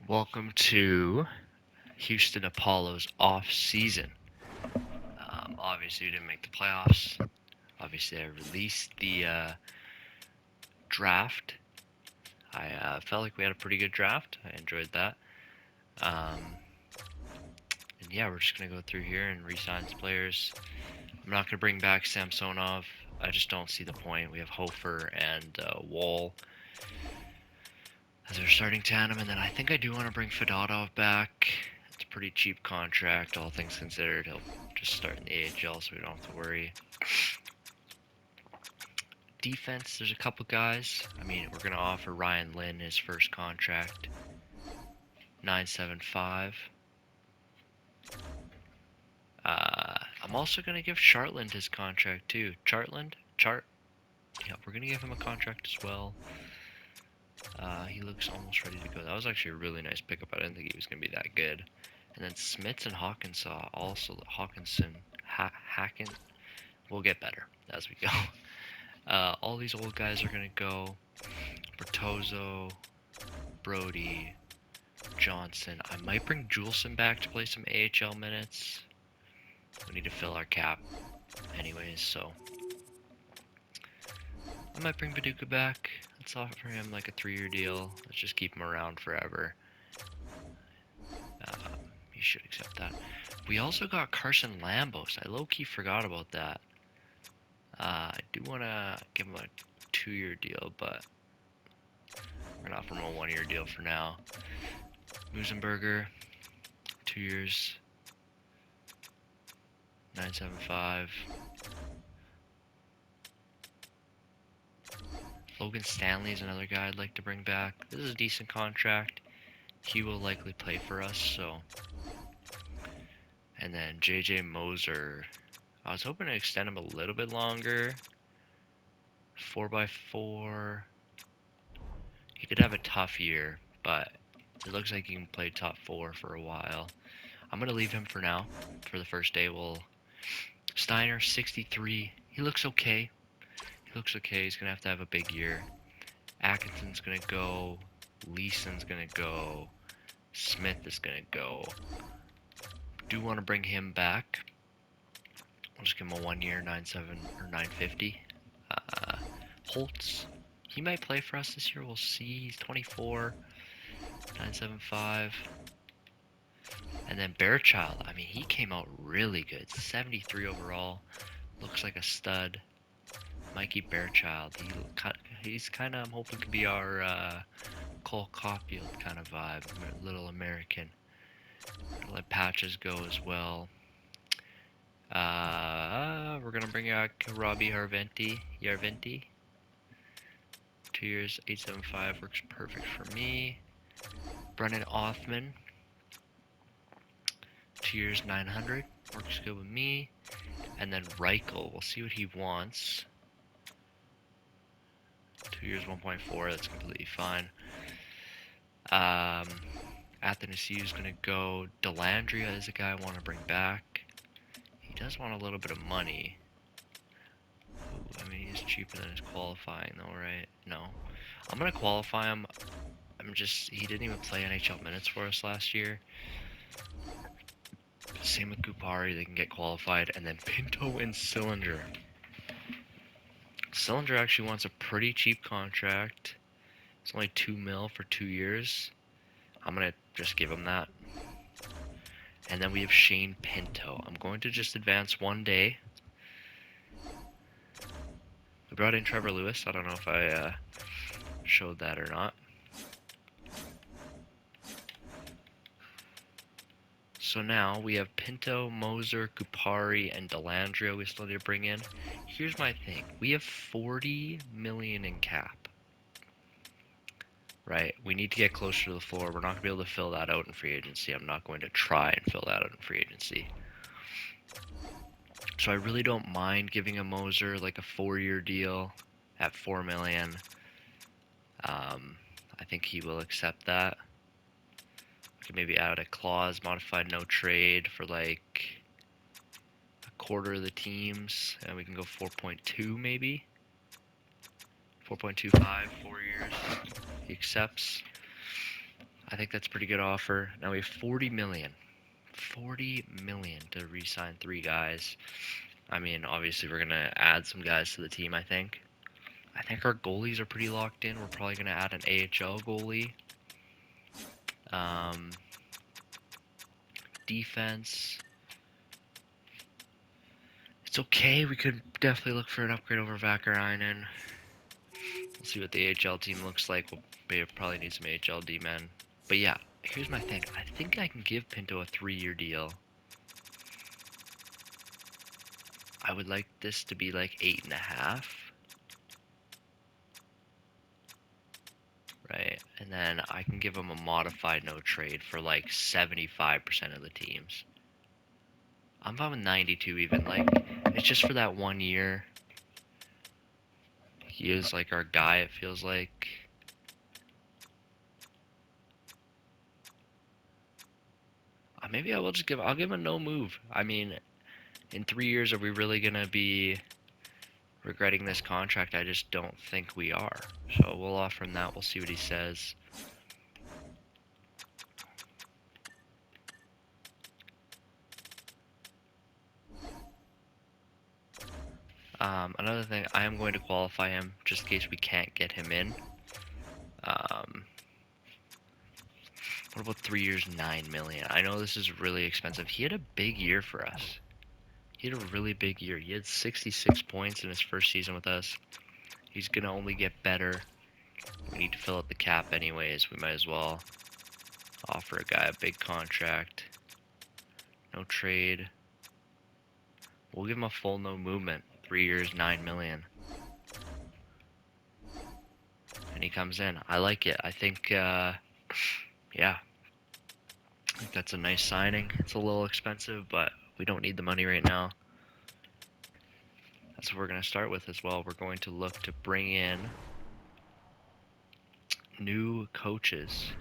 Welcome to Houston Apollo's off season. Obviously, we didn't make the playoffs. Obviously, I released the draft. I felt like we had a pretty good draft. I enjoyed that. And yeah, we're just gonna go through here and re-sign some players. I'm not gonna bring back Samsonov. I just don't see the point. We have Hofer and Wall as our starting tandem, and then I think I do want to bring Fedotov back. It's a pretty cheap contract, all things considered. He'll just start in the AHL, so we don't have to worry. Defense, there's a couple guys. I mean, we're gonna offer Ryan Lynn his first contract, 975. I'm also gonna give Chartland his contract too. Yeah, we're gonna give him a contract as well. He looks almost ready to go. That was actually a really nice pickup. I didn't think he was gonna be that good. And then Smits and Hawkinson, Hacken. We'll get better as we go. All these old guys are gonna go. Bertozzo, Brody, Johnson. I might bring Juleson back to play some AHL minutes. We need to fill our cap anyways, so I might bring Paducah back. Let's offer him like a 3-year deal. Let's just keep him around forever. You should accept that. We also got Carson Lambos. I low-key forgot about that. I do want to give him a 2-year deal, but we're gonna offer him a 1-year deal for now. Musenberger, 2 years, 975. Logan Stanley is another guy I'd like to bring back. This is a decent contract. He will likely play for us, so. And then JJ Moser. I was hoping to extend him a little bit longer. 4x4. He could have a tough year, but it looks like he can play top 4 for a while. I'm going to leave him for now. For the first day, Steiner, 63. He looks okay. He's going to have a big year. Atkinson's going to go. Leeson's going to go. Smith is going to go. Do want to bring him back. I'll just give him a 1 year, 97 or 950. Holtz, he might play for us this year. We'll see. He's 24, 975. And then Bearchild, I mean, he came out really good. 73 overall. Looks like a stud. Mikey Bearchild, he's kind of, I'm hoping, could be our Cole Caulfield kind of vibe. Little American. Let Patches go as well. We're gonna bring out Robbie Yarventi. 2 years, 875 works perfect for me. Brennan Othman, 2 years, 900 works good with me. And then Reichel, we'll see what he wants. 2 years, 1.4, that's completely fine. Athanasiou is gonna go. Delandria is a guy I want to bring back. He does want a little bit of money. Ooh, I mean, he's cheaper than his qualifying though, right? No. I'm gonna qualify him. He didn't even play NHL minutes for us last year. Same with Kupari, they can get qualified. And then Pinto and Cylinder. Cylinder actually wants a pretty cheap contract. It's only $2 million for 2 years. I'm gonna just give him that. And then we have Shane Pinto. I'm going to just advance 1 day. We brought in Trevor Lewis. I don't know if I showed that or not. So now we have Pinto, Moser, Kupari, and Delandria we still need to bring in. Here's my thing. We have $40 million in cap. Right? We need to get closer to the floor. We're not going to be able to fill that out in free agency. I'm not going to try and fill that out in free agency. So I really don't mind giving a Moser like a 4-year deal at $4 million. I think he will accept that. We can maybe add a clause, modified no trade for like a quarter of the teams, and we can go 4.2 maybe. 4.25, 4 years. He accepts. I think that's a pretty good offer. Now we have 40 million. 40 million to re-sign 3 guys. I mean, obviously we're gonna add some guys to the team, I think. I think our goalies are pretty locked in. We're probably gonna add an AHL goalie. Defense. It's okay. We could definitely look for an upgrade over Vakarainen. We'll see what the AHL team looks like. We'll probably need some AHL D-men. But yeah, here's my thing. I think I can give Pinto a 3-year deal. I would like this to be like 8.5. Right? And then I can give him a modified no trade for like 75% of the teams. I'm fine with 92 even. Like, it's just for that 1 year. He is like our guy, it feels like. Maybe I'll give him a no move. I mean, in 3 years, are we really gonna be regretting this contract? I just don't think we are. So we'll offer him that. We'll see what he says. Another thing, I am going to qualify him just in case we can't get him in. What about 3 years, 9 million? I know this is really expensive. He had a big year for us. He had a really big year. He had 66 points in his first season with us. He's gonna only get better. We need to fill up the cap anyways. We might as well offer a guy a big contract. No trade. We'll give him a full no movement. 3 years, 9 million. And he comes in. I like it. I think, yeah. I think that's a nice signing. It's a little expensive, but we don't need the money right now. That's what we're going to start with as well. We're going to look to bring in new coaches.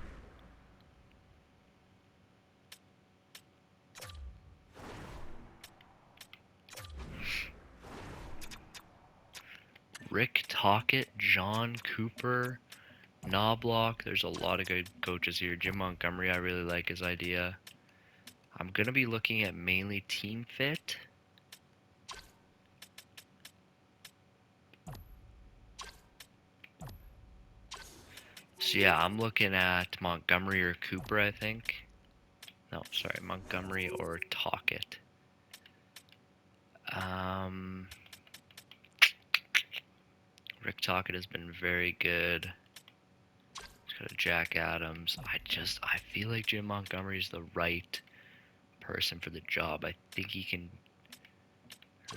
Rick Tocchet, John Cooper, Knobloch. There's a lot of good coaches here. Jim Montgomery, I really like his idea. I'm going to be looking at mainly team fit. So yeah, I'm looking at Montgomery or Cooper, I think. No, sorry, Montgomery or Tocchet. Rick Tocchet has been very good. He's got a Jack Adams. I feel like Jim Montgomery is the right person for the job. I think he can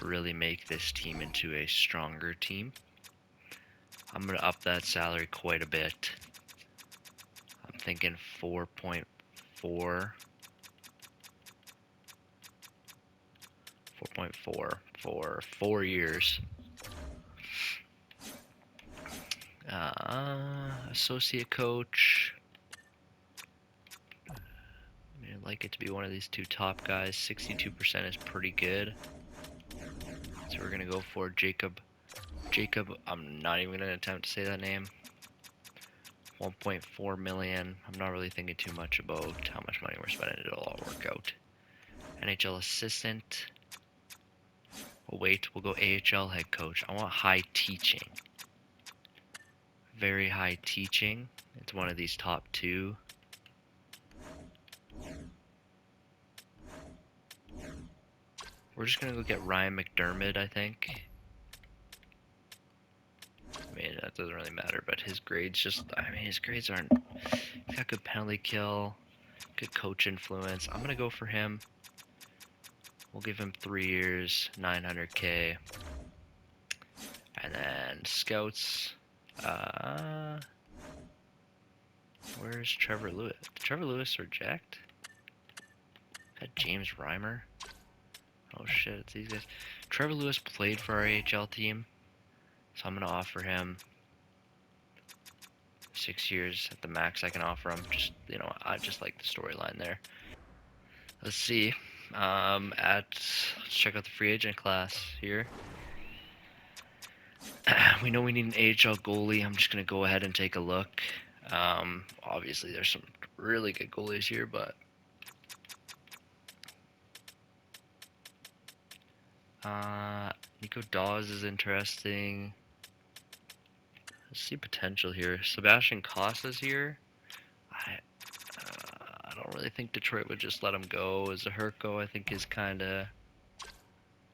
really make this team into a stronger team. I'm going to up that salary quite a bit. I'm thinking 4.4. 4.4 for 4 years. Associate coach. I'd like it to be one of these 2 top guys. 62% is pretty good. So we're going to go for Jacob, I'm not even going to attempt to say that name. 1.4 million. I'm not really thinking too much about how much money we're spending. It'll all work out. NHL assistant. We'll wait. We'll go AHL head coach. I want high teaching. Very high teaching. It's one of these top 2. We're just going to go get Ryan McDermott, I think. I mean, that doesn't really matter, but his grades his grades aren't... He's got good penalty kill, good coach influence. I'm going to go for him. We'll give him 3 years, 900K. And then scouts. Where's Trevor Lewis? Did Trevor Lewis reject? Is that James Reimer? Oh shit, it's these guys. Trevor Lewis played for our AHL team, so I'm gonna offer him 6 years at the max I can offer him. Just, I just like the storyline there. Let's see. Let's check out the free agent class here. We know we need an AHL goalie. I'm just gonna go ahead and take a look. Obviously there's some really good goalies here, but Nico Dawes is interesting. I see potential here. Sebastian Cossa's here. I don't really think Detroit would just let him go. Zahurko, I think, is kind of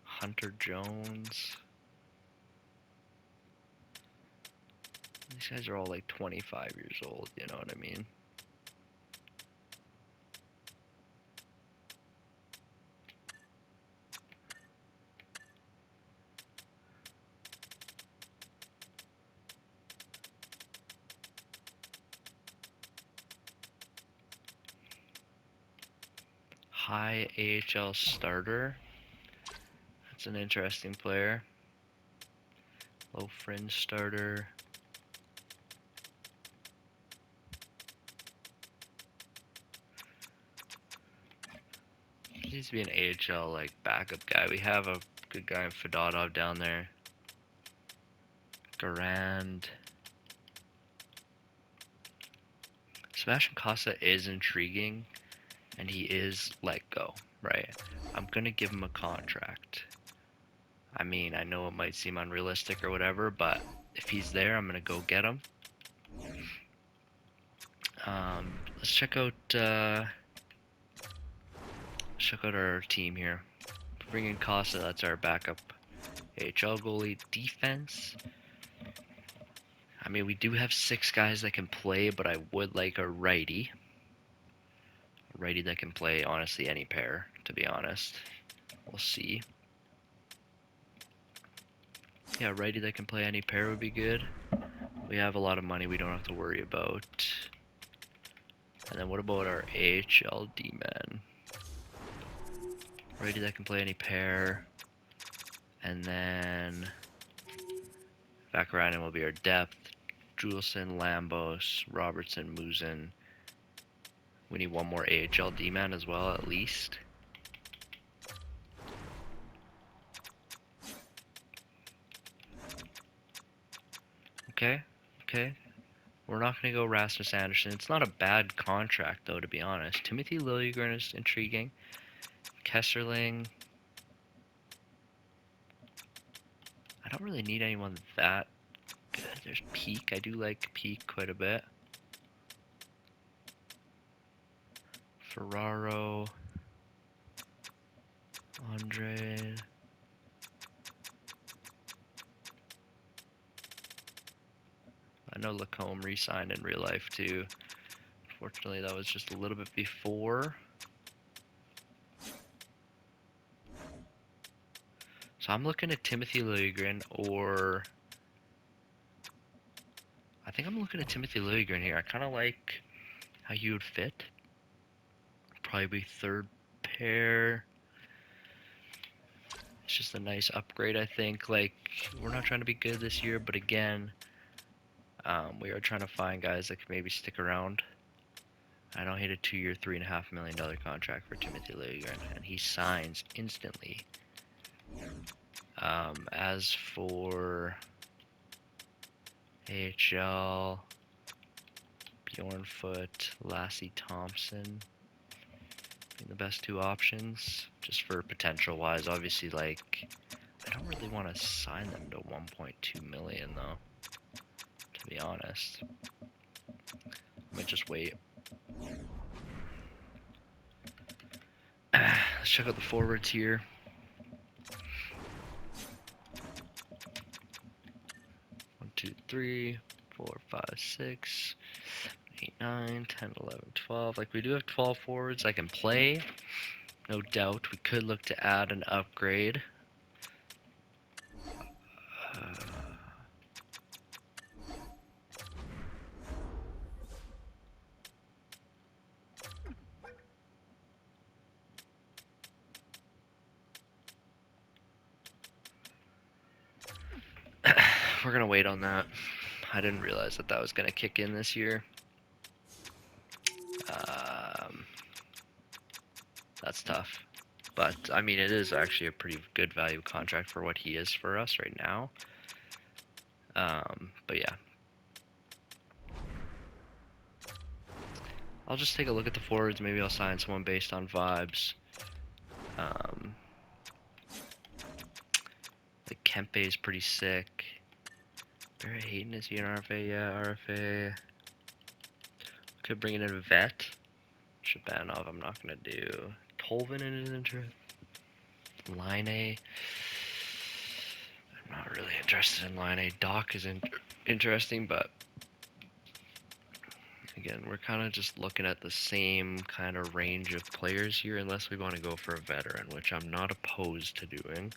Hunter Jones. These guys are all like 25 years old, you know what I mean? High AHL starter. That's an interesting player. Low fringe starter. He needs to be an AHL like backup guy. We have a good guy in Fedotov down there. Garand. Sebastian Cossa is intriguing, and he is let go, right? I'm gonna give him a contract. I mean, I know it might seem unrealistic or whatever, but if he's there, I'm gonna go get him. Let's check out our team here. Bring in Costa. That's our backup AHL goalie. Defense. I mean, we do have 6 guys that can play, but I would like a righty. A righty that can play, honestly, any pair, to be honest. We'll see. Yeah, righty that can play any pair would be good. We have a lot of money we don't have to worry about. And then what about our AHL D-men? Righty that can play any pair. And then back around him will be our depth. Juleson, Lambos, Robertson, Musin. We need one more AHL D-man as well, at least. Okay. We're not going to go Rasmus Anderson. It's not a bad contract, though, to be honest. Timothy Liljegren is intriguing. Kesserling. I don't really need anyone that good. There's Peak. I do like Peak quite a bit. Ferraro. Andre. I know Lacombe re-signed in real life too. Unfortunately, that was just a little bit before. So I'm looking at Timothy Liljegren, or I think I'm looking at Timothy Liljegren here. I kind of like how he would fit. Probably be third pair. It's just a nice upgrade, I think. Like, we're not trying to be good this year, but again, we are trying to find guys that can maybe stick around. I don't hate a 2-year, $3.5 million contract for Timothy Liljegren, and he signs instantly. As for AHL, Bjornfoot, Lassie Thompson, the best 2 options, just for potential wise. Obviously, like, I don't really want to sign them to 1.2 million though, to be honest. I might just wait. Let's check out the forwards here. 1, 2, 3, 4, 5, 6, 8, 9, 10, 11, 12. Like, we do have 12 forwards that can play. No doubt. We could look to add an upgrade. We're gonna wait on that. I didn't realize that was gonna kick in this year. That's tough. But, I mean, it is actually a pretty good value contract for what he is for us right now. But yeah. I'll just take a look at the forwards. Maybe I'll sign someone based on vibes. Like Kempe is pretty sick. Barrett Hayton, is he an RFA? Yeah, RFA. Could bring in a vet. Shabanov, I'm not gonna do. Tolvanen is interesting. Line A. I'm not really interested in Line A. Doc is interesting, but again, we're kind of just looking at the same kind of range of players here, unless we want to go for a veteran, which I'm not opposed to doing.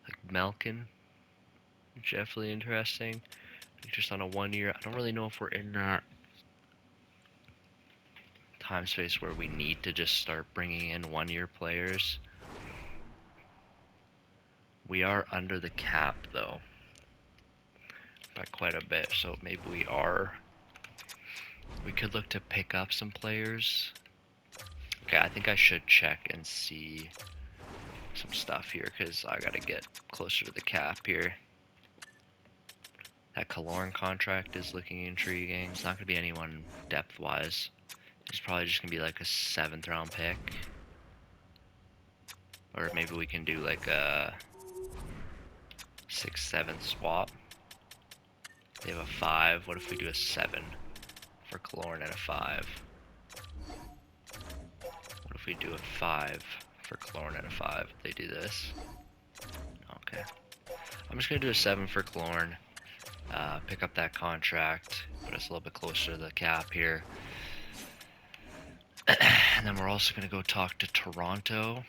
Like Malkin, definitely interesting. Just on a 1 year. I don't really know if we're in that time space where we need to just start bringing in 1 year players. We are under the cap though, by quite a bit, so maybe we could look to pick up some players. Okay, I think I should check and see some stuff here, because I gotta get closer to the cap here. That Kaloran contract is looking intriguing. It's not gonna be anyone depth-wise. It's probably just gonna be like a 7th round pick. Or maybe we can do like a 6-7 swap. They have a 5. What if we do a 7 for Kaloran and a 5? What if we do a 5 for Kaloran and a 5? They do this. Okay. I'm just gonna do a 7 for Kaloran. Pick up that contract. Put us a little bit closer to the cap here. And then we're also gonna go talk to Toronto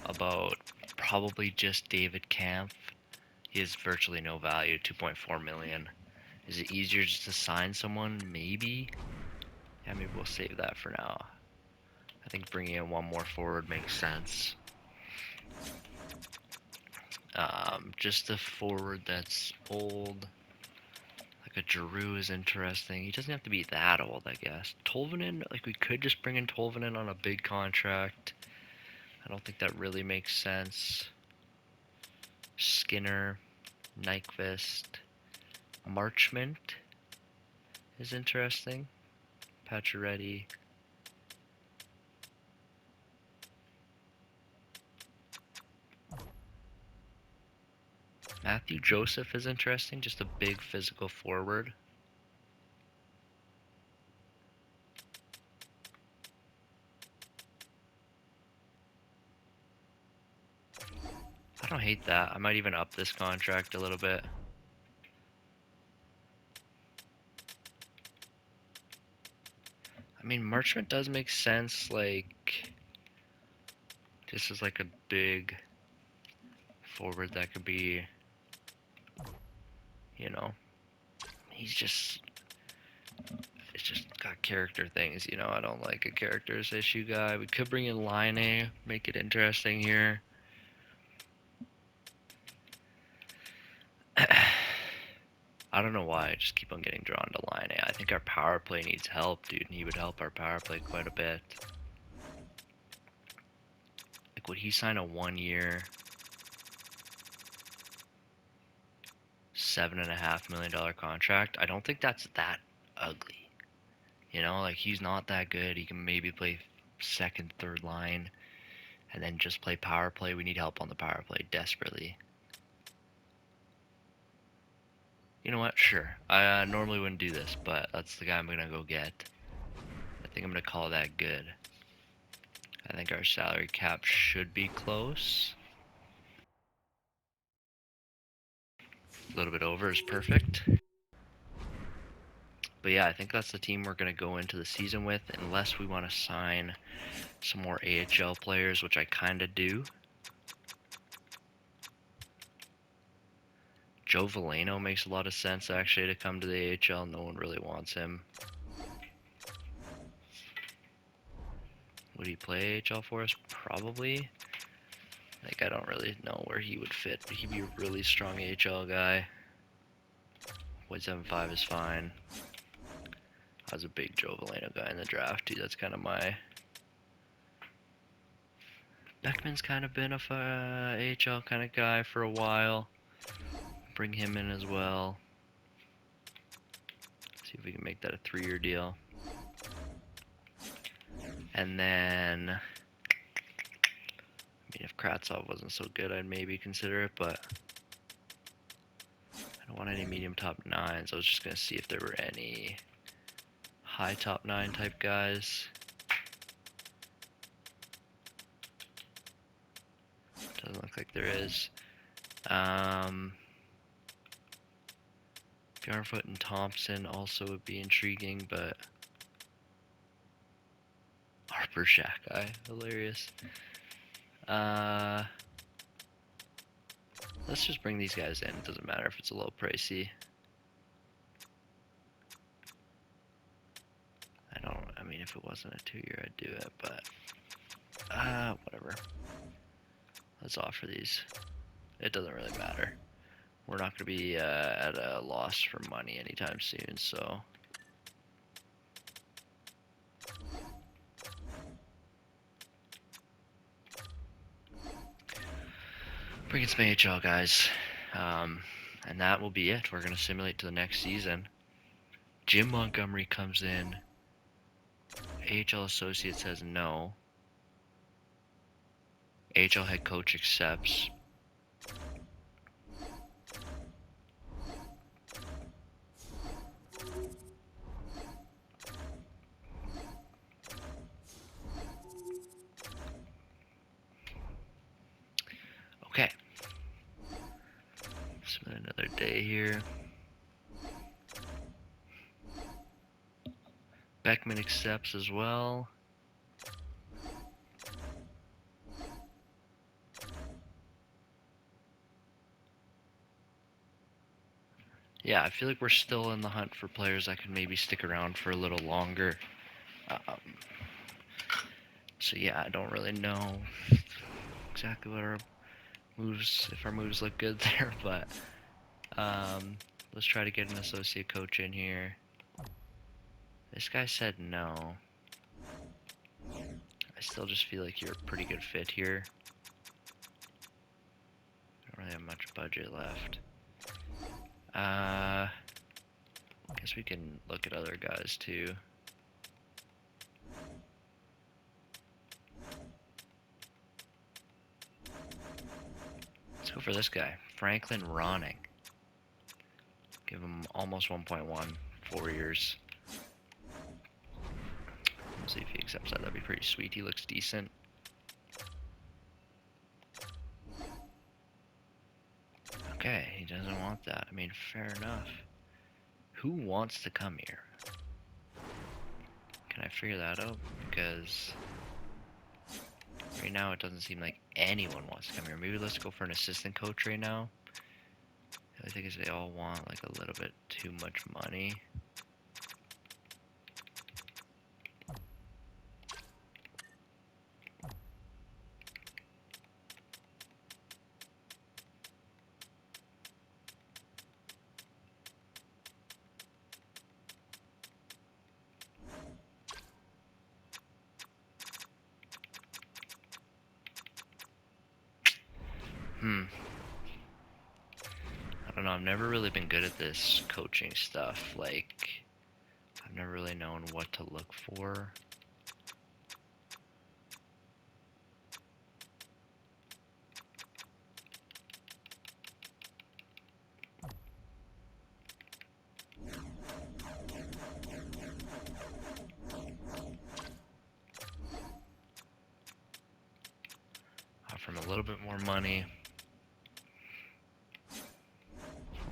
about probably just David Kampf. He has virtually no value, 2.4 million. Is it easier just to sign someone? Maybe. Yeah, maybe we'll save that for now. I think bringing in one more forward makes sense. Just a forward that's old. Like a Giroux is interesting. He doesn't have to be that old, I guess. Tolvanen, like we could just bring in Tolvanen on a big contract. I don't think that really makes sense. Skinner, Nyquist, Marchment is interesting. Pacioretty. Matthew Joseph is interesting, just a big physical forward. I don't hate that. I might even up this contract a little bit. I mean, Marchment does make sense, like, this is like a big forward that could be, you know, it's just got character things, you know. I don't like a characters issue guy. We could bring in Line A, make it interesting here. I don't know why I just keep on getting drawn to Line A. I think our power play needs help, dude, and he would help our power play quite a bit. Like, would he sign a 1 year, $7.5 million contract? I don't think that's that ugly. You know, like, he's not that good. He can maybe play second, third line, and then just play power play. We need help on the power play desperately. You know what? Sure. I normally wouldn't do this, but that's the guy I'm gonna go get. I think I'm gonna call that good. I think our salary cap should be close. A little bit over is perfect. But yeah, I think that's the team we're gonna go into the season with, unless we want to sign some more AHL players, which I kind of do. Joe Veleno makes a lot of sense, actually, to come to the AHL. No one really wants him. Would he play AHL for us? Probably. Like, I don't really know where he would fit, but he'd be a really strong AHL guy. 0.75 is fine. I was a big Joe Veleno guy in the draft, too. That's kind of my... Beckman's kind of been a AHL kind of guy for a while. bring him in as well. See if we can make that a 3-year deal. And then, I mean, if Kratzov wasn't so good, I'd maybe consider it, but I don't want any medium top 9s. I was just going to see if there were any high top 9 type guys. Doesn't look like there is. Bjarnfoot and Thompson also would be intriguing, but Harper Shakai, hilarious. Let's just bring these guys in. It doesn't matter if it's a little pricey. I mean, if it wasn't a 2-year, I'd do it, but whatever. Let's offer these. It doesn't really matter. We're not going to be at a loss for money anytime soon, so. Bring in some AHL guys. And that will be it. We're going to simulate to the next season. Jim Montgomery comes in. AHL associate says no. AHL head coach accepts. Okay. Spend another day here. Beckman accepts as well. Yeah, I feel like we're still in the hunt for players that can maybe stick around for a little longer. So yeah, I don't really know exactly what our moves, if our moves look good there, but let's try to get an associate coach in here. This guy said no. I still just feel like you're a pretty good fit here. Don't really have much budget left. I guess we can look at other guys too. Let's go for this guy, Franklin Ronning. Give him almost 1.1, 4 years. We'll see if he accepts that. That'd be pretty sweet. He looks decent. Okay, he doesn't want that. I mean, fair enough. Who wants to come here? Can I figure that out? Because right now it doesn't seem like anyone wants to come here. Maybe let's go for an assistant coach right now. I think they all want like a little bit too much money. I don't know, I've never really been good at this coaching stuff. Like, I've never really known what to look for. Offer him a little bit more money.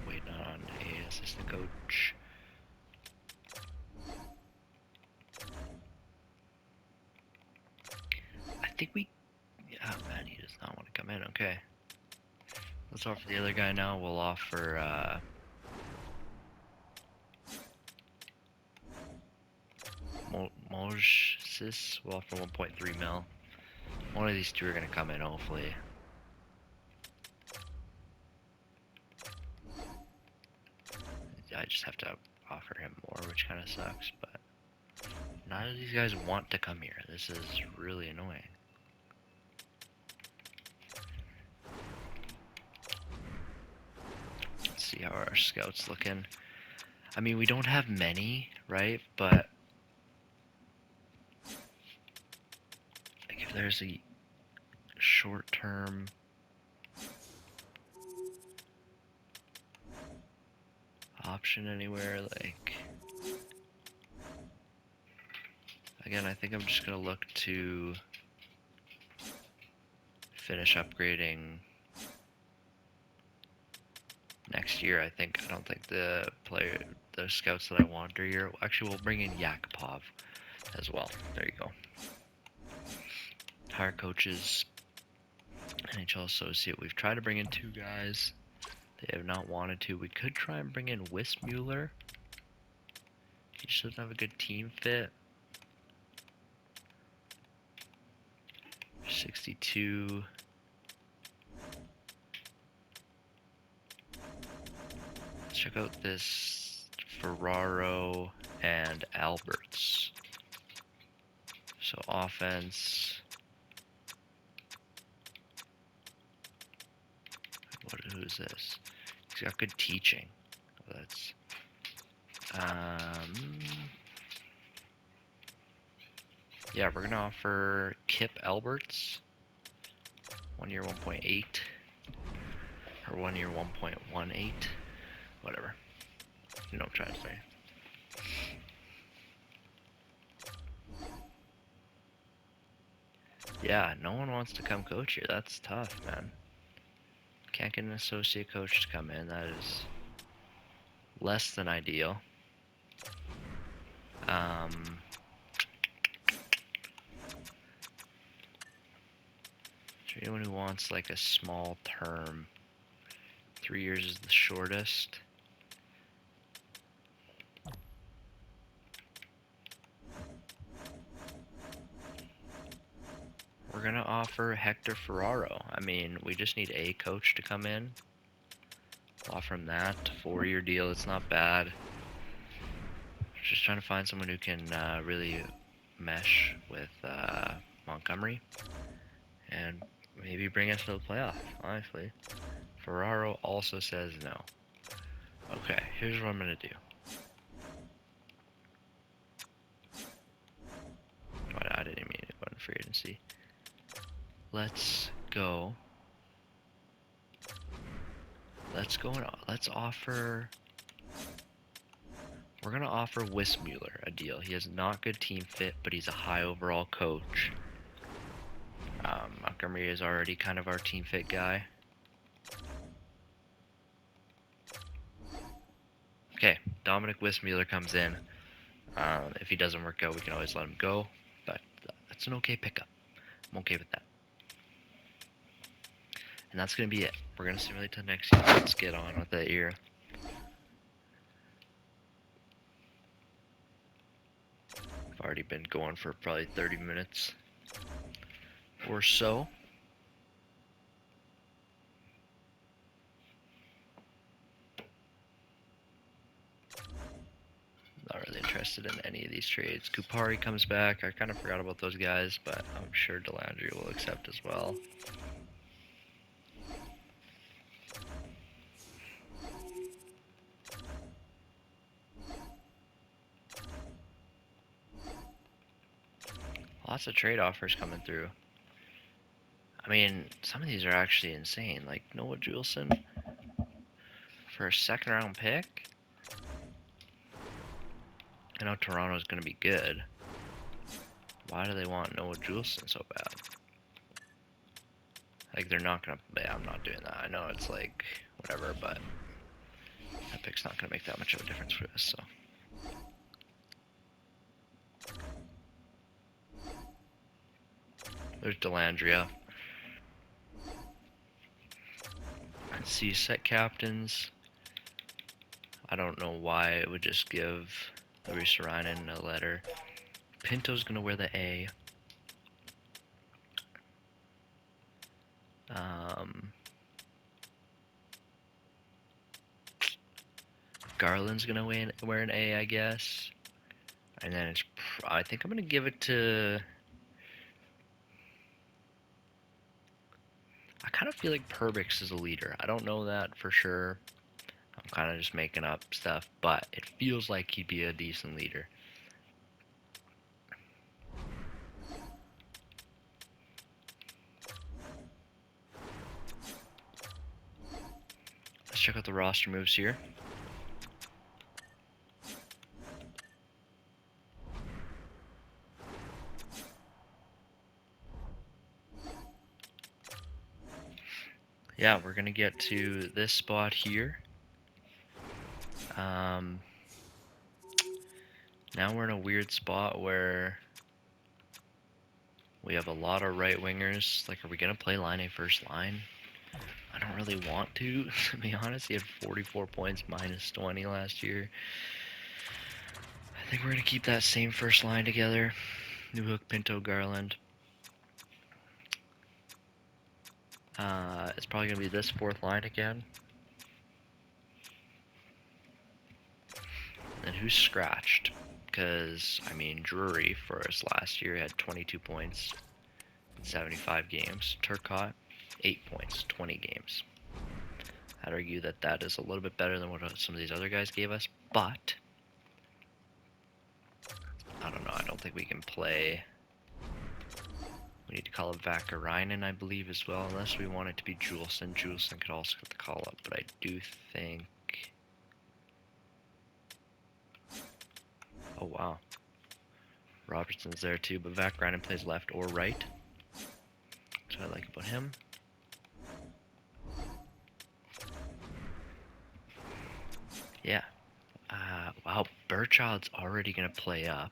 Waiting on a assistant coach. I think we... Oh man, he does not want to come in. Okay. Let's offer the other guy now. We'll offer... Moses. We'll offer 1.3 mil. One of these two are going to come in, hopefully. I just have to offer him more, which kind of sucks, but none of these guys want to come here. This is really annoying. Let's see how our scouts looking. I mean, we don't have many, right? But like if there's a short-term option anywhere, like again, I think I'm just gonna look to finish upgrading next year. I don't think the scouts that I want are here. Actually, we'll bring in Yakupov as well. There you go. Hire coaches, NHL associate. We've tried to bring in 2 guys. They have not wanted to. We could try and bring in Wismuller. He just doesn't have a good team fit. 62. Let's check out this Ferraro and Alberts. So offense. Who is this? He's got good teaching. That's yeah, we're gonna offer Kip Alberts 1 year 1.8 or 1 year 1.18, whatever. You know what I'm trying to say. Yeah, no one wants to come coach here. That's tough, man. Can't get an associate coach to come in. That is less than ideal. Is there anyone who wants like a small term? 3 years is the shortest. We're gonna offer Hector Ferraro. I mean, we just need a coach to come in. Offer him that 4-year deal. It's not bad. Just trying to find someone who can really mesh with Montgomery and maybe bring us to the playoff. Honestly, Ferraro also says no. Okay, here's what I'm gonna do. I didn't mean to go in free agency. Let's go. Let's offer. We're gonna offer Wismuller a deal. He has not good team fit, but he's a high overall coach. Montgomery is already kind of our team fit guy. Okay, Dominic Wismuller comes in. If he doesn't work out, we can always let him go, but that's an okay pickup. I'm okay with that. And that's going to be it. We're going to simulate to next year. Let's get on with that year. I've already been going for probably 30 minutes or so. Not really interested in any of these trades. Kupari comes back. I kind of forgot about those guys, but I'm sure Delandry will accept as well. Lots of trade offers coming through. I mean, some of these are actually insane. Like Noah Juleson for a 2nd round pick. I know Toronto's going to be good. Why do they want Noah Juleson so bad? Like, they're not going to... Yeah, I'm not doing that. I know it's like, whatever, but that pick's not going to make that much of a difference for us, so... There's Delandria. I see set captains. I don't know why it would just give Luis Ryan a letter. Pinto's going to wear the A. Garland's going to wear an A, I guess. And then it's... I think I'm going to give it to... I kind of feel like Perbix is a leader. I don't know that for sure. I'm I'm kind of just making up stuff, but it feels like he'd be a decent leader. Let's check out the roster moves here. Yeah, we're gonna get to this spot here. Now we're in a weird spot where we have a lot of right wingers. Like, are we gonna play line A first line? I don't really want to be honest. He had 44 points, minus 20 last year. I think we're gonna keep that same first line together. Newhook, Pinto, Garland. It's probably gonna be this fourth line again. And who's scratched? Because, I mean, Drury for us last year had 22 points in 75 games. Turcotte, 8 points, 20 games. I'd argue that that is a little bit better than what some of these other guys gave us, but I don't know. I don't think we can play. We need to call up Vakarainen, I believe, as well, unless we want it to be Juleson. Juleson could also get the call up, but I do think... Oh, wow. Robertson's there too, but Vakarainen plays left or right. That's what I like about him. Yeah. Wow, Burchild's already going to play up.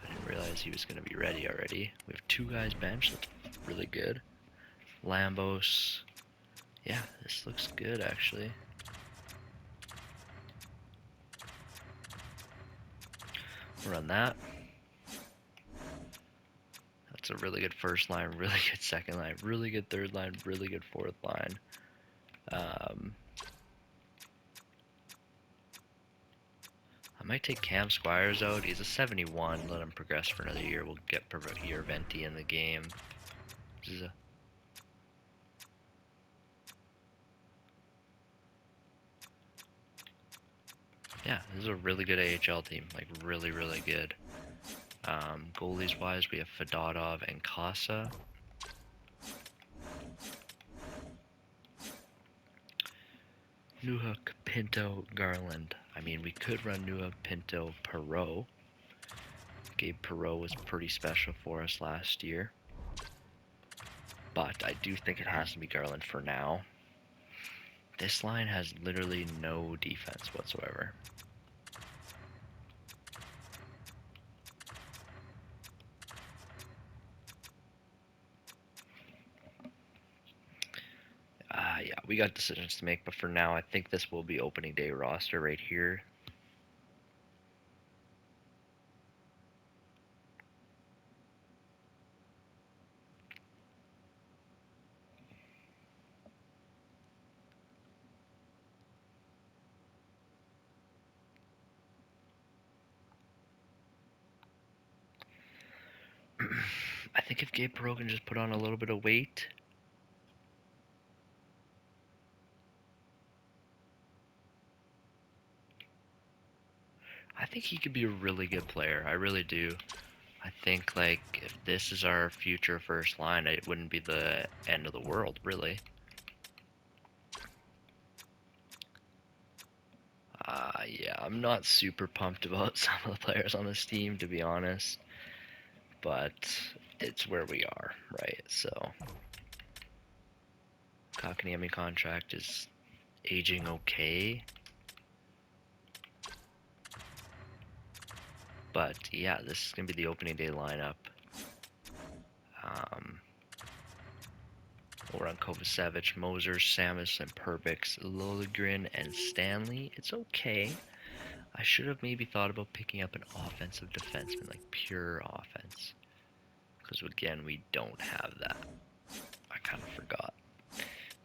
I didn't realize he was going to be ready already. We have 2 guys benched. That's really good. Lambos. Yeah, this looks good, actually. We'll run that. That's a really good first line, really good second line, really good third line, really good fourth line. I might take Cam Squires out. He's a 71. Let him progress for another year. We'll get a year of Venti in the game. This is yeah, this is a really good AHL team. Like, really, really good. Goalies wise, we have Fedotov and Casa. Newhook, Pinto, Garland. I mean, we could run Newhook, Pinto, Perreault. Gabe Perreault was pretty special for us last year. But I do think it has to be Garland for now. This line has literally no defense whatsoever. Yeah, we got decisions to make, but for now, I think this will be opening day roster right here. I think if Gabe Perreault can just put on a little bit of weight. I think he could be a really good player. I really do. I think, like, if this is our future first line, it wouldn't be the end of the world, really. Yeah, I'm not super pumped about some of the players on this team, to be honest. But it's where we are, right? So, Kakaniemi contract is aging okay. But yeah, this is going to be the opening day lineup. We'll run Kovacevic, Moser, Samus, and Perbix, Liljegren, and Stanley. It's okay. I should have maybe thought about picking up an offensive defenseman, like pure offense. Because again, we don't have that. I kind of forgot.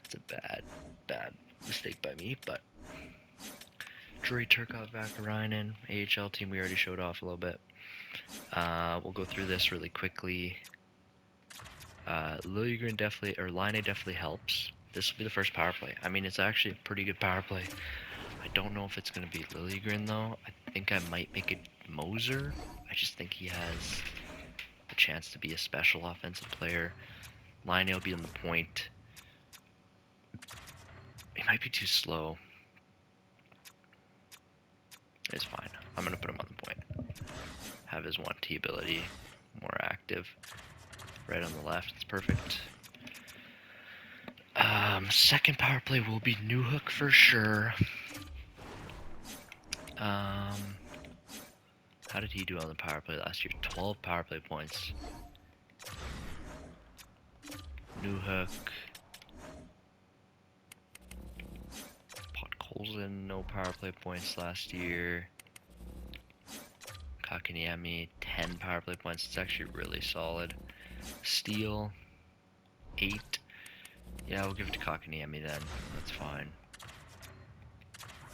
It's a bad mistake by me, but Drury, Turcotte, Vakarainen, AHL team we already showed off a little bit. We'll go through this really quickly. Liljegren definitely, or Line A definitely helps. This will be the first power play. I mean, it's actually a pretty good power play. I don't know if it's going to be Liljegren, though. I think I might make it Moser. I just think he has a chance to be a special offensive player. Line will be on the point. He might be too slow. It's fine. I'm going to put him on the point. Have his 1T ability more active. Right on the left. It's perfect. Second power play will be Newhook for sure. How did he do on the power play last year? 12 power play points. Newhook. Podkolzin, no power play points last year. Kakaniemi, 10 power play points. It's actually really solid. Steele, 8. Yeah, we'll give it to Kakaniemi then. That's fine.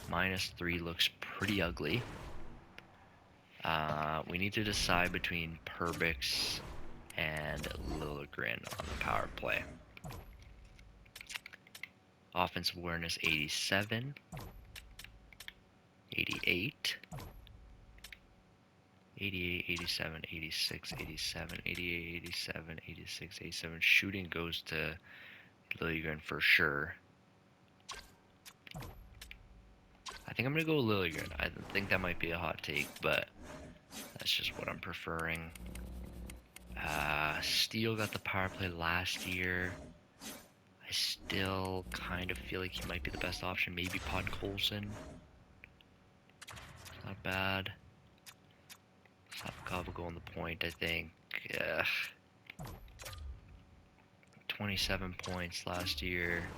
-3 looks pretty ugly. We need to decide between Perbix and Liljegren on the power play. Offensive awareness 87, 88, 88, 87, 86, 87, 88, 87, 86, 87. Shooting goes to Liljegren for sure. I think I'm going to go Liljegren. I think that might be a hot take, but that's just what I'm preferring. Steele got the power play last year. I still kind of feel like he might be the best option. Maybe Podkolzin. Not bad. Slavkov will go on the point, I think. 27 points last year.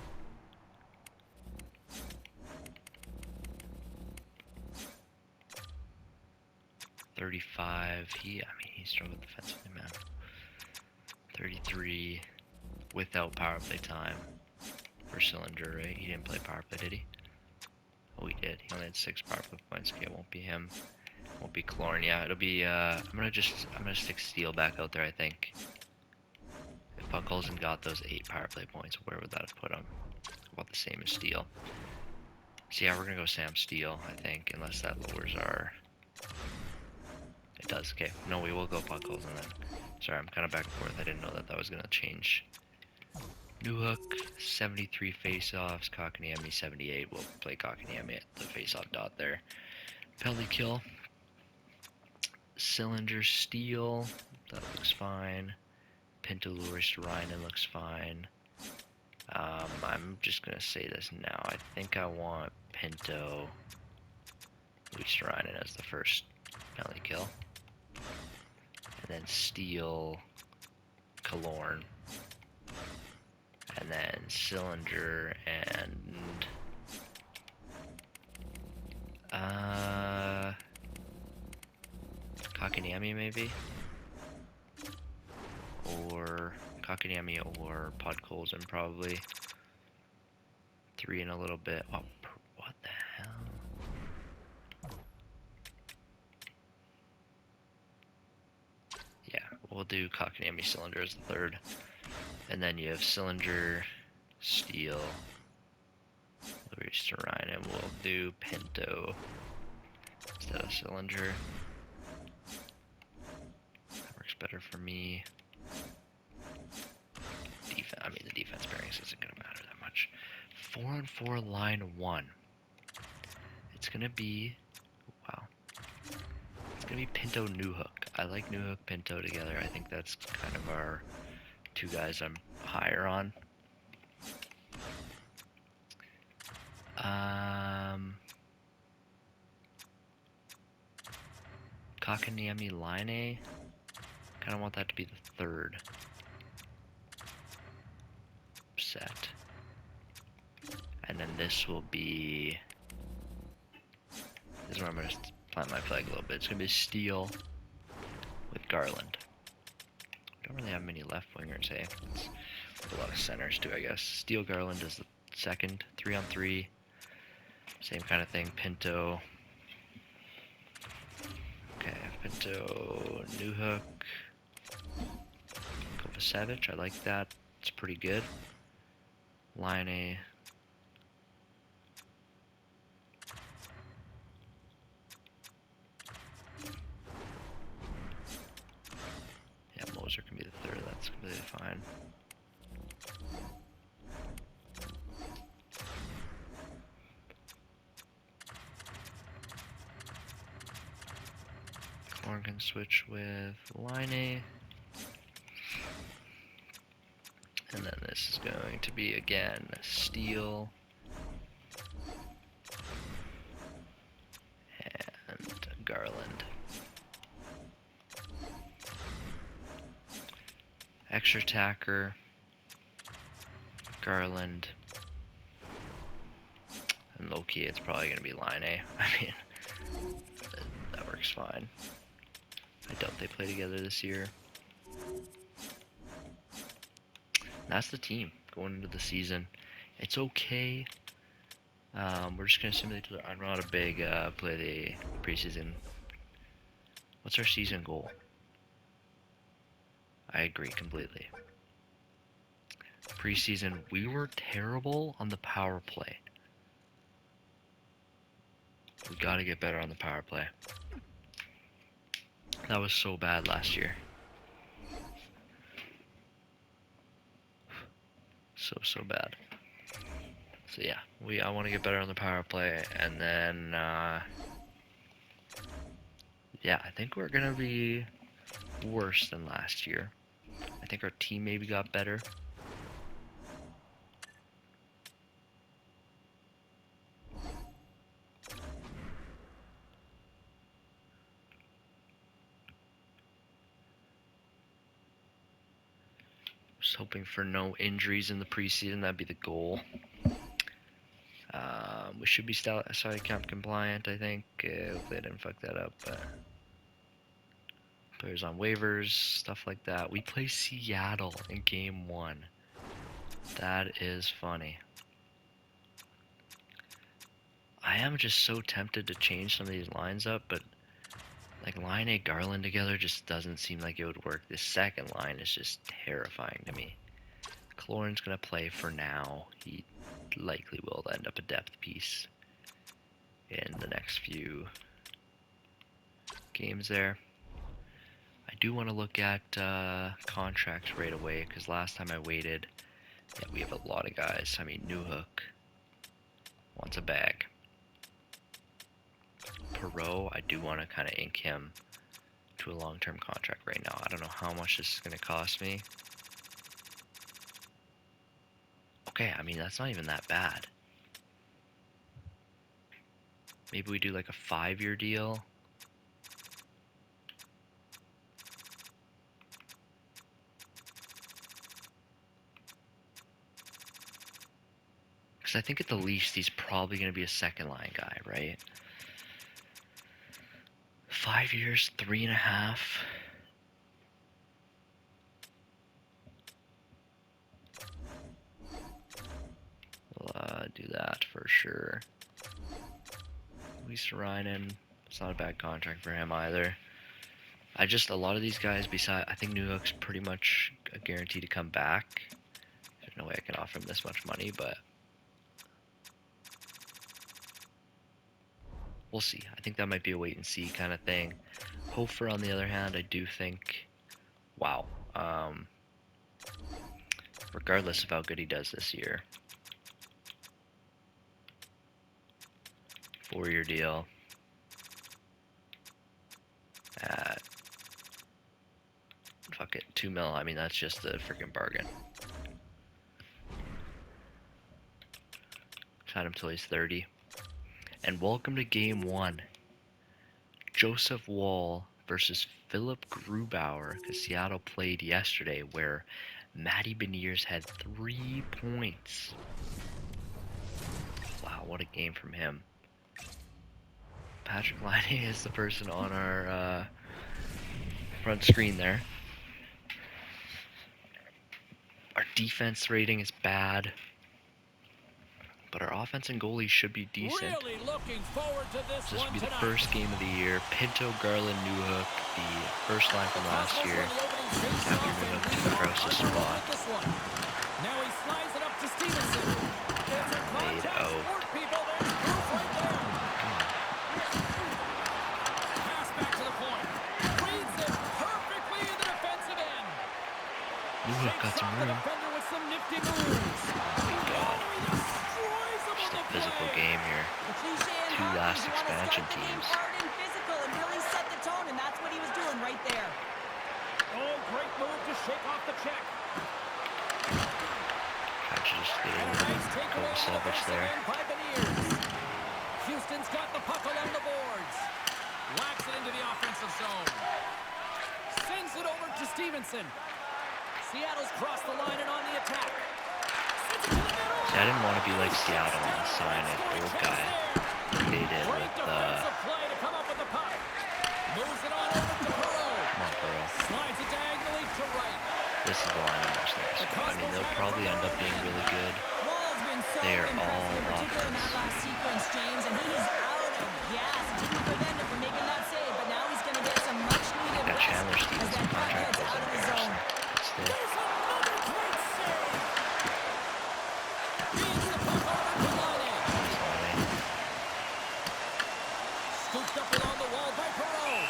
$35. He struggled defensively, man. 33 without power play time for Sillinger, right? He didn't play power play, did he? Oh, he did. He only had 6 power play points. Okay, it won't be him. Won't be Clorn. Yeah, it'll be. I'm gonna stick Steele back out there. I think. If Podkolzin got those 8 power play points, where would that have put him? About the same as Steele. So yeah, we're gonna go Sam Steele. I think, unless that lowers our. It does. Okay. No, we will go Podkolzin then. Sorry, I'm kind of back and forth. I didn't know that was gonna change. Newhook, 73 face-offs. Kakaniemi, 78. We'll play Kakaniemi at the face-off dot there. Penalty kill. Sillinger, Steele. That looks fine. Pinto, Luis, Ryan looks fine. I'm just gonna say this now. I think I want Pinto, Luis, Ryan as the first penalty kill. And then Steele, Kalorn. And then Sillinger and Kakaniemi maybe? Or Kakaniemi or Podkolzin probably. 3 in a little bit. Oh, what the hell? Yeah, we'll do Kakaniemi, Sillinger as the third. And then you have Sillinger, Steele, Luis, Ryan, and we'll do Pinto instead of Sillinger. That works better for me. The defense pairings isn't going to matter that much. 4-on-4 line 1. It's going to be, wow. It's going to be Pinto Newhook. I like Newhook Pinto together. I think that's kind of our 2 guys I'm higher on. Kakaniemi Line. Kind of want that to be the third set. And then this will be. This is where I'm going to plant my flag a little bit. It's going to be Steele with Garland. We don't really have many left wingers, eh? It's a lot of centers too, I guess. Steele, Garland is the second. 3-on-3. Same kind of thing. Pinto. Okay, Pinto, Newhook. Kovacevic, I like that. It's pretty good. Line. It's completely fine. Corn can switch with Line. And then this is going to be, again, Steel. And Garland. Extra attacker. Garland. And low-key, it's probably going to be Line. I mean, that works fine. I doubt they play together this year. That's the team going into the season. It's okay. We're just going to simulate. I'm not a big play the preseason. What's our season goal? I agree completely. Preseason, we were terrible on the power play. We got to get better on the power play. That was so bad last year. So bad. So yeah, I want to get better on the power play, and then yeah, I think we're gonna be worse than last year. I think our team maybe got better. Just hoping for no injuries in the preseason. That'd be the goal. We should be salary cap compliant, I think. Hopefully I didn't fuck that up. Players on waivers, stuff like that. We play Seattle in game 1. That is funny. I am just so tempted to change some of these lines up, but like Line A Garland together just doesn't seem like it would work. This second line is just terrifying to me. Clorin's going to play for now. He likely will end up a depth piece in the next few games there. I do want to look at contracts right away, because last time I waited, yeah, we have a lot of guys. I mean, Newhook wants a bag. Perot, I do want to kind of ink him to a long-term contract right now. I don't know how much this is going to cost me. Okay, I mean, that's not even that bad. Maybe we do like a 5-year deal. Because I think at the least he's probably going to be a second line guy, right? 5 years, 3.5. We'll do that for sure. Lisa Reinen, it's not a bad contract for him either. A lot of these guys, I think Newhook's pretty much a guarantee to come back. There's no way I can offer him this much money, but we'll see. I think that might be a wait and see kind of thing. Hofer, on the other hand, I do think, wow. Regardless of how good he does this year. 4-year deal. At, fuck it, 2 mil. I mean, that's just a freaking bargain. Had him till he's 30. And welcome to game 1. Joseph Woll versus Philip Grubauer, because Seattle played yesterday, where Matty Beniers had 3 points. Wow, what a game from him. Patrick Laine is the person on our front screen there. Our defense rating is bad, but our offense and goalies should be decent. Really looking forward to this This one will be the tonight. first game of the year. Pinto, Garland, Newhook, the first line from last year. After Newhook took Krause's spot. Now he slides it up to Stevenson. There's a Made contact out. sport, people. There's proof right there. Pass back to the point. Reads it perfectly in the defensive end. expansion start the game teams. hard and physical and really set the tone, and that's what he was doing right there. Oh, great move to shake off the check. Just And a nice takeaway on the Savage defensive there. end by Beniers. Houston's got the puck along the boards. Whacks it into the offensive zone. Sends it over to Stevenson. Seattle's crossed the line and on the attack. See, I didn't want to be like Seattle and sign an old guy. They did Great with defensive play to come up with the puck. Moves it on over to Perreault. come on, Burrow. Slides it diagonally to right. This is the line I'm most nervous about. I mean, they'll probably end up being really good. Wall's been so They are impressive, all in particular in that offense. last sequence, James, and he is out of gas. It didn't prevent him from making that save, but now he's going to get some much-needed That rest Chandler as Stevenson that puck contract gets was out of the embarrassing. zone. Still, There's another great save. Feeds the puck over to Laine. Scooped up along the wall by Perreault.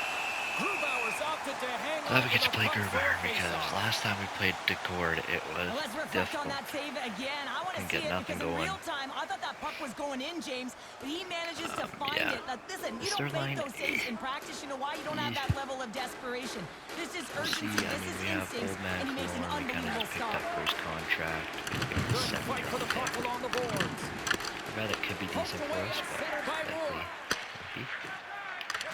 Grubauer's opted to hang on glad we to get to the play puck for a Grubauer because faceoff. last time we played Decord, it was Well, let's reflect on difficult. that save again. I want to Couldn't see get it nothing because in going. real time, I thought that puck was going in, James, but he manages to find yeah. it. Now, listen, you Is don't their make line- those saves in practice. You know why? You don't have that level of desperation. This is We'll see, urgency. I This mean, is we have instincts, old man and he makes an Killorn. We kind of unbelievable just picked stop. up for his contract. We've given him Good a fight for the 7th puck round along the boards. pick. I bet it could be decent for us, but likely won't be.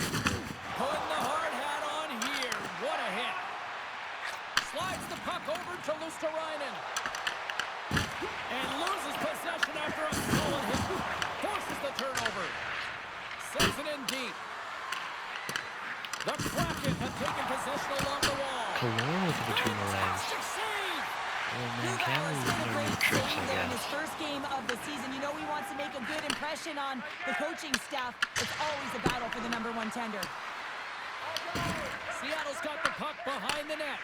Putting the hard hat on here. What a hit. Slides the puck over to Luosterainen. And loses possession after a solid hit. Forces the turnover. Sends it in deep. The Kraken have taken possession along the wall. Killorn with it between the legs. Fantastic save. Oh man, Grubauer's Cameron's made a learning great new tricks, save I there in his guess. first game of the season. You know he wants to make a good impression on the coaching staff. It's always a battle for the number one tender. Seattle's got the puck behind the net.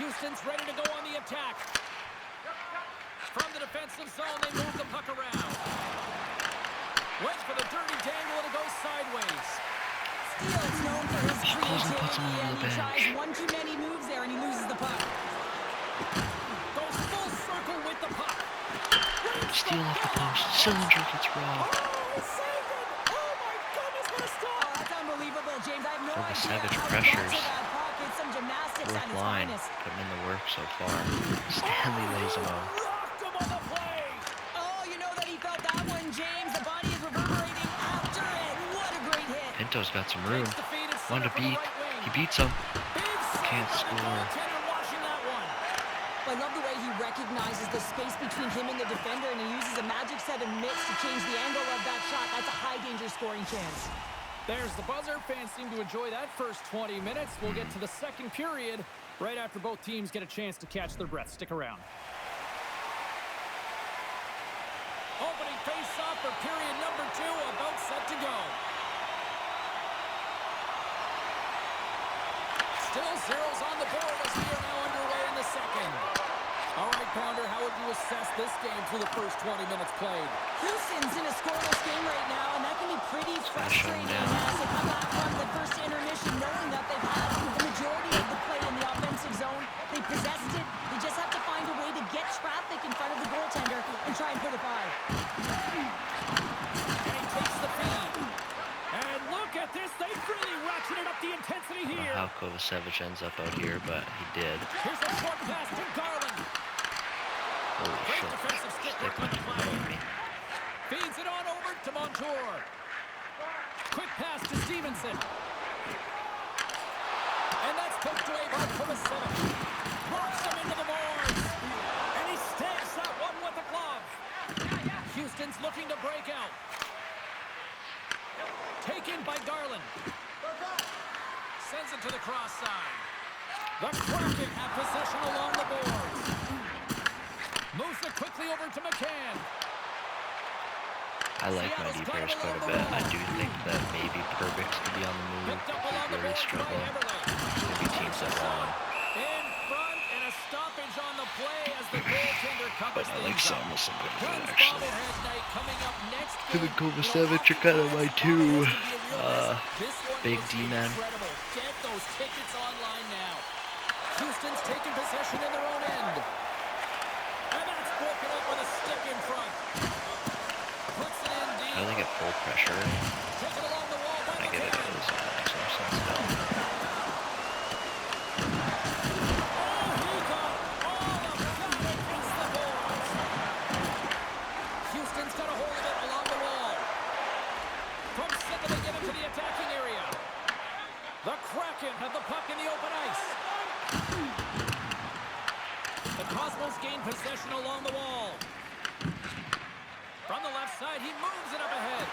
Houston's ready to go on the attack. From the defensive zone, they move the puck around. Waits for the dirty dangle, and it goes sideways. Steele is known for his calls and puts him creativity, on and the he tries bench. one too many moves there, and he loses the puck. Goes full circle with the puck. Steal off the post. Cylinder gets robbed. Oh, saved it! Oh my goodness, what a Oh, stop! that's unbelievable, James. I have no For the idea Savage how pressures. he got to that puck. It's some gymnastics at Fourth its line. finest. Putting in the work so far. Stanley lays him off. Rocked him on the play. Oh, you know that he felt that one, James. The body is reverberating after it. What a great hit. Pinto's got some room. Takes the feed and One to center for the beat. right wing. He beats him. Big save Can't by the score. goaltender watching that one. I love the way he recognizes the space between him and the defender, and he uses a magic set of mitts to change the angle of that shot. That's a high-danger scoring chance. There's the buzzer. Fans seem to enjoy that first 20 minutes. We'll get to the second period right after both teams get a chance to catch their breath. Stick around. Opening face-off for period number 2, about set to go. Still zeros on the board as we are now underway in the second. All right, Ponder, how would you assess this game through the first 20 minutes played? Houston's in a scoreless game right now, and that can be pretty frustrating down. as they come back from the first intermission, knowing that they've had the majority of the play in the offensive zone. They possessed it. They just have to find a way to get traffic in front of the goaltender and try and put it by. And he takes the feed. And look at this. They've really ratcheted up the intensity I don't here. know how Kovacevic ends up out here, but he did. Here's a short pass to Garland. Holy Great shit. defensive stick work on Stick the play. on me. Feeds it on over to Montour. Quick pass to Stevenson. And that's poked away by Kovacevic. Rocks him into the boards. And he stabs that one with the glove. Houston's looking to break out. Taken by Garland. Sends it to the cross side. The Kraken have possession along the boards. Moves it quickly over to McCann. I like my D-pairs quite a bit. I do think that maybe Perbix could be on the move Picked up if along he's the really boards by struggling. Eberle. Maybe teams that long. In front and a stoppage on the play as the goaltender But covers I like things up. Samuelson pretty Guns good, actually. bobblehead night coming up next. Him and game. Kovacevic are kind of my two This one big looks D-men. incredible. Get those tickets online now. Houston's taking possession in their own end. And that's broken up with a stick in front. Puts How do they get full pressure? Taken along the wall by I get it. McCann. It makes no sense at all. Oh, he got all of that against the boards. Houston's got a hold of it along the wall. From center, they get into the attacking area. The Kraken have the puck in the open ice. The Cosmos gain possession along the wall. From the left side, he moves it up ahead.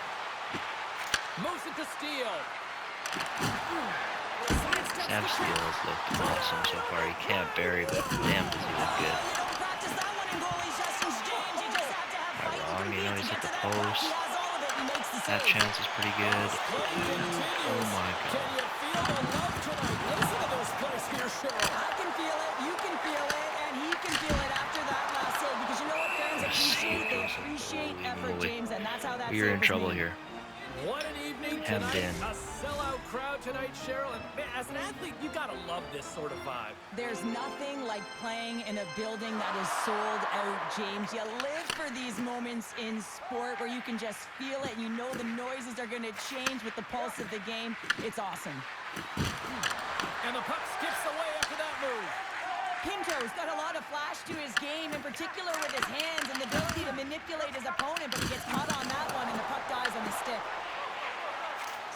Moves it to Steele. Sam Steele has looked awesome so far. He can't bury, but damn, does he look good. You don't practice that one in goalie sessions, James. You just have to have Not fighting wrong, you know, convenience he's to at get the to that puck. post. He has all of it. He makes the That save. chance is pretty good. Oh my Can god. you feel the love tonight? Listen to those plays here, Cheryl. I can feel it, you can feel it, and he can feel it after that last save. Because you know what fans appreciate? They appreciate effort, James, and that's how that You're save in was trouble made. here. What an evening Hemmed tonight. in. A sellout crowd tonight, Cheryl. And man, as an athlete, you gotta love this sort of vibe. There's nothing like playing in a building that is sold out, James. You live for these moments in sport where you can just feel it and you know the noises are going to change with the pulse of the game. It's awesome. And the puck skips away after that move. Pinto's got a lot of flash to his game, in particular with his hands and the ability to manipulate his opponent, but he gets caught on that one and the puck dies on the stick.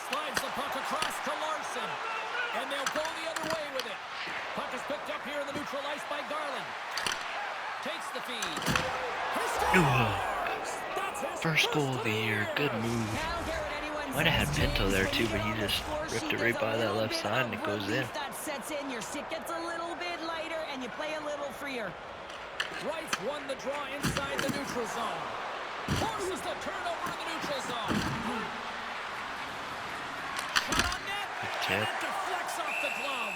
Slides the puck across to Larson. And they'll go the other way with it. Puck is picked up here in the neutral ice by Garland. Takes the feed. That's his First goal of the year. Good move. Might have had Pinto there too, but he just ripped it right by that left side and it goes in. That sets in, your stick gets a little bit lighter and you play a little freer. Wright won the draw inside the neutral zone. Forces the turnover in the neutral zone. Shot on net. And it deflects off the glove.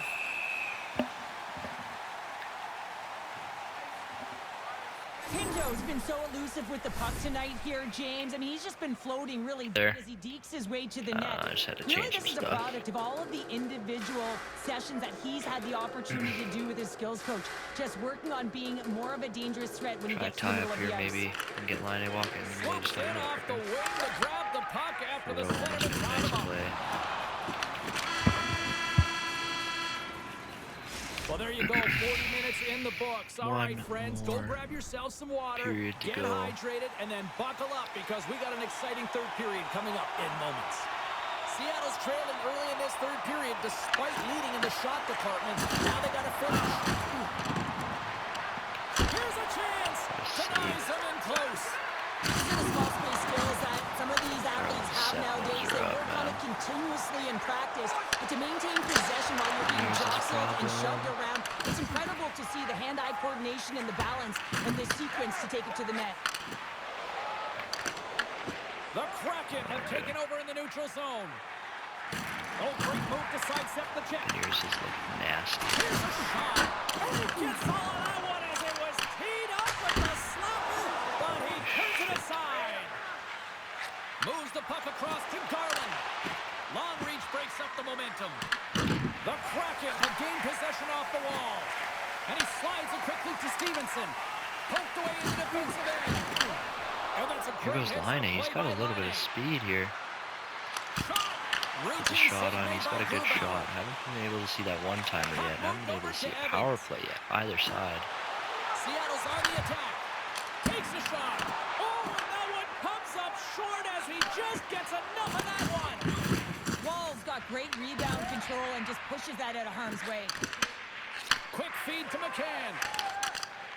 Pinto's been so elusive with the puck tonight here, James. I mean, he's just been floating really There. as he dekes his way to the net. I just had to Really, change this some is a stuff. product of all of the individual sessions that he's had the opportunity to do with his skills coach. Just working on being more of a dangerous threat when he Try gets to the tie middle up of here the ice. maybe and get line A walking. And really just Swoops in let off the it wing to grab the puck after the Rowe must centerman be tied nice him up. play. Well, there you go. 40 minutes in the books. All right, One friends, go more grab yourself some water, period to get go. hydrated, and then buckle up because we got an exciting third period coming up in moments. Seattle's trailing early in this third period despite leading in the shot department. Now they got to finish. Here's a chance. Denies them in close. These are the small space skills that some of these athletes have nowadays. They Up, work on it continuously in practice, but to maintain possession while you're being Here's his jostled and problem. shoved around, it's incredible to see the hand-eye coordination and the balance and the sequence to take it to the net. The Kraken have taken over in the neutral zone. Oh, great move to sidestep the check. Yours is like nasty. Here's a shot. And he gets all of that one as it was teed up with the slapper, but he turns it aside. Moves the puck across to Garland. Long reach breaks up the momentum. The Kraken have gained possession off the wall. And he slides it quickly to Stevenson. Poked away in the defensive end. And that's a Here great goes hit Line A. play He's got by a little bit of Line A. speed here. Shot. Put the shot on. He's got a good shot. Haven't been able to see that one-timer yet. Haven't been able to see a power play yet, either side. Seattle's on the attack. Takes a shot. Oh, and that one comes up short as he just gets enough of that one. Wall's got great rebound control and just pushes that out of harm's way. Quick feed to McCann.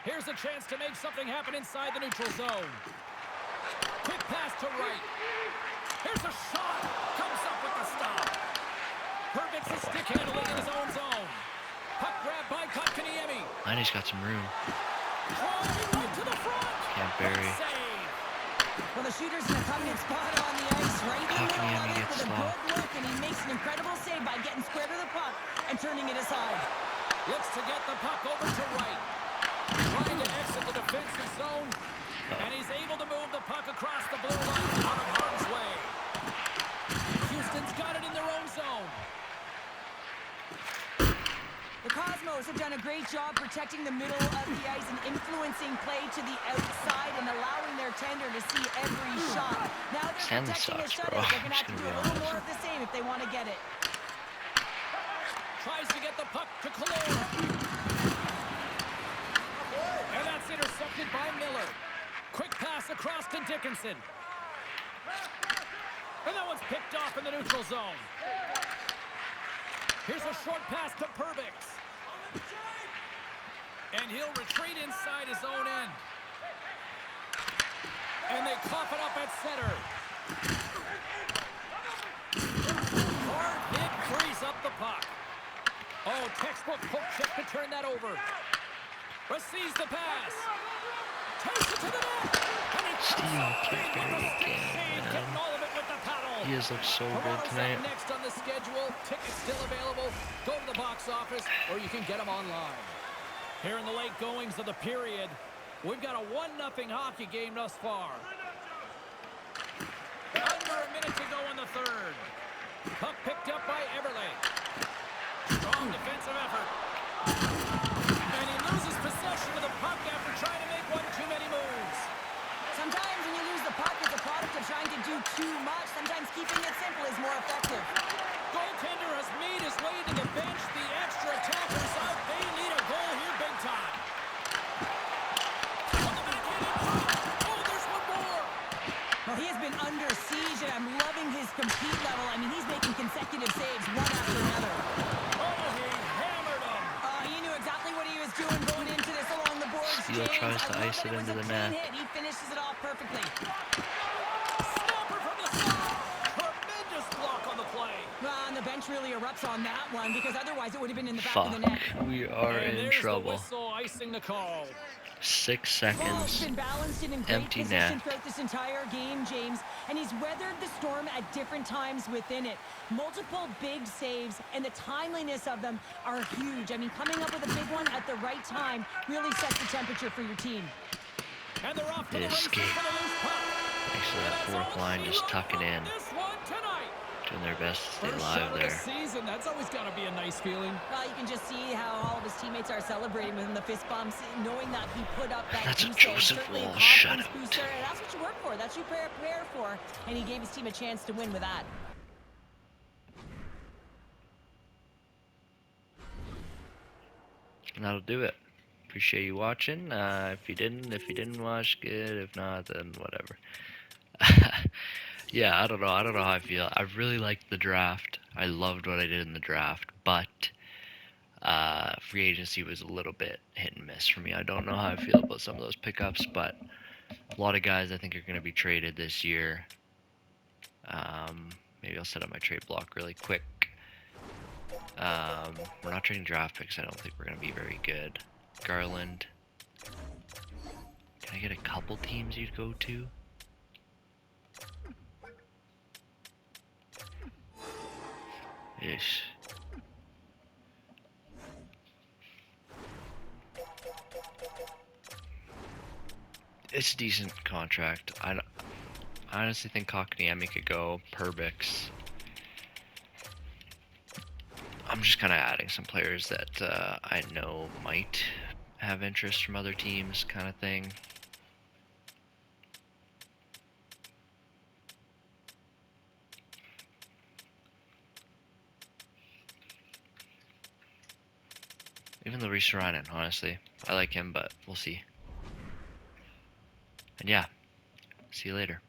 Here's a chance to make something happen inside the neutral zone. Quick pass to Wright. Here's a shot. Comes up with the stop. Perfect the stick handling in his own zone. Puck grab by Kotkaniemi. Line A's got some room. Driving right to the front. Can't bury. Save. Well, the shooter's in a covenant spot on the ice, right in the middle Kotkaniemi of it gets with a stopped. good look, and he makes an incredible save by getting square to the puck and turning it aside. Looks to get the puck over to Wright. Trying to exit the defensive zone. And he's able to move the puck across the blue line out of harm's way. Houston's got it in their own zone. The Cosmos have done a great job protecting the middle of the ice and influencing play to the outside and allowing their tender to see every shot. Now they're Stanley protecting his sucks, bro. shutout. They're I'm going to just have to gonna do be a little honest. more of the same if they want to get it. Tries to get the puck to Kalor. And that's intercepted by Miller. Quick pass across to Dickinson. And that one's picked off in the neutral zone. Here's a short pass to Perbix. And he'll retreat inside his own end. And they cough it up at center. Hard hit frees up the puck. Oh, textbook poke check to turn that over. Receives the pass. Takes it to the net. And he Steal Kickberry again, getting man. all of it with the paddle. He has looked so good Toronto's tonight. up next on the schedule. Tickets still available. Go to the box office, or you can get them online. Here in the late goings of the period, we've got a 1-0 hockey game thus far. Under a minute to go in the third. Puck picked up by Everly. Strong defensive effort. And he loses possession of the puck after trying to make one too many moves. Sometimes when you lose the puck, it's a product of trying to do too much. Sometimes keeping it simple is more effective. Goaltender has made his way to the bench. The extra attackers out. They need a goal here big time. On the backhand in front. Oh, there's one more. Well, he has been under siege, and I'm loving his compete level. I mean, he's making consecutive saves one after another. Oh, he hammered him. He knew exactly what he was doing going into this along the boards. Steele James, tries to I love ice that it was into a the clean net. hit. He finishes it off perfectly. Snapper from the side. Tremendous block on the play. Well, and the bench really erupts on that one because otherwise it would have been in the back Fuck. of the net. We are And in there's trouble. the whistle icing the call. 6 Ball's seconds. been balanced and in great Empty position net. throughout this entire game, James, and he's weathered the storm at different times within it. Multiple big saves, and the timeliness of them are huge. I mean, coming up with a big one at the right time really sets the temperature for your team. And they're off to the races Escape. for the loose puck. Actually, And that that's fourth all line she just wrote tucking from in. This one tonight. Doing their best to stay First live shot of the there. season. That's always got to be a nice feeling. Well, you can just see how all of his teammates are celebrating with him, the fist bumps, knowing that he put up that That's a D-save. Joseph Certainly a Wall confidence shutout. booster, and that's what you work for. That's what you prepare for, and he gave his team a chance to win with that. And that'll do it. Appreciate you watching. If you didn't watch, good. If not, then whatever. Yeah, I don't know how I feel. I really liked the draft. I loved what I did in the draft, but free agency was a little bit hit and miss for me. I don't know how I feel about some of those pickups, but a lot of guys I think are going to be traded this year. Maybe I'll set up my trade block really quick. We're not trading draft picks. I don't think we're going to be very good. Garland. Can I get a couple teams you'd go to? Ish. It's a decent contract. I honestly think Kotkaniemi could go. Perbix. I'm just kind of adding some players that I know might have interest from other teams, kind of thing. Even though Ristolainen, honestly, I like him, but we'll see. And yeah, see you later.